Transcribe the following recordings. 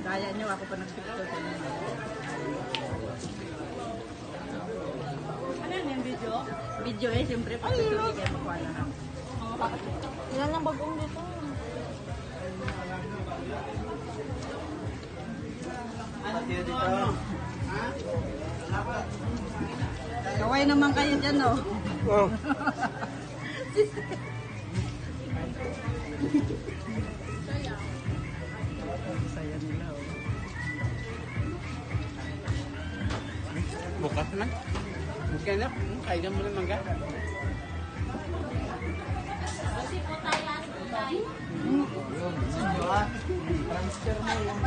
Daya nyo, ako pa nag-picture sa inyo. Ano yan yung video? Video eh, siyempre pag-picture kayo makuha na. Ilan lang bagong dito? Ano dito? Kaway naman kayo dyan, no? Oh. Saya nila, oh. Bukas naman. Bukas na. Kailan mo naman ka? Transfer mo yung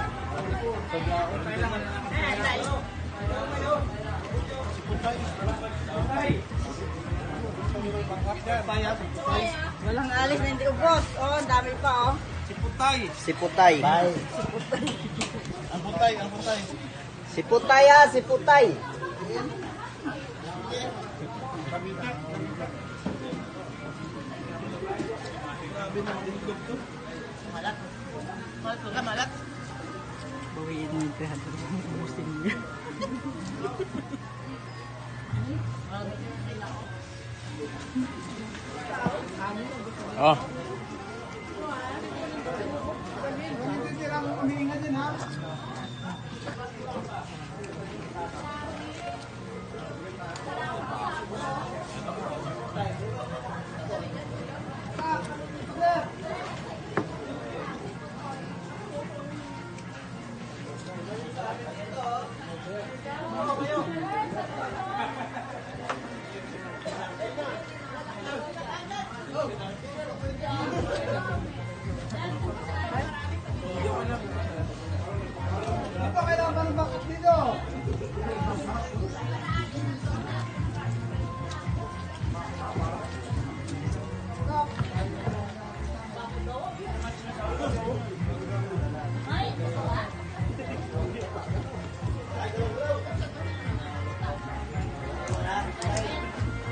Walang alis na hindi ubos. Oh, ang dami pa, oh. Siputay. Ang putay. Siputay ah, siputay. Malat. Malat ka, malat. Bawiin mo yung 300. Ubusin niya. Oh.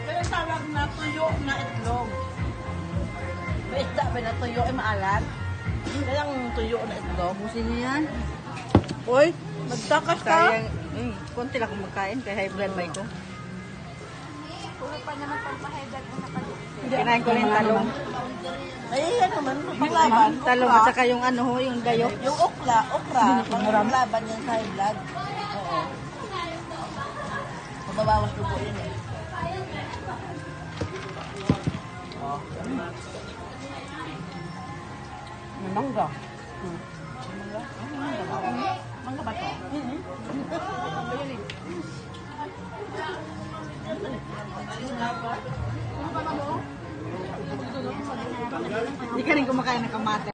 Pero tawag na tuyo na itlog. May isda ba na tuyo ay maalat? Kaya ang tuyo na itlog. Ubusin niyo yan. Uy, magtakas ka. Sayang. Konti lang akong magkain kaya high blood ba ko. Puro pa naman pampahead mo na kayo. Kinain ko rin talong. Ay, ano man, panglaban. Talong at saka yung ano, yung gayok. Yung okra, panglaban yan sa high blood. Oo. Mababawas dugo yun eh. May mangga. Mangga ba ito? Hindi ka rin kumakain ng kamate.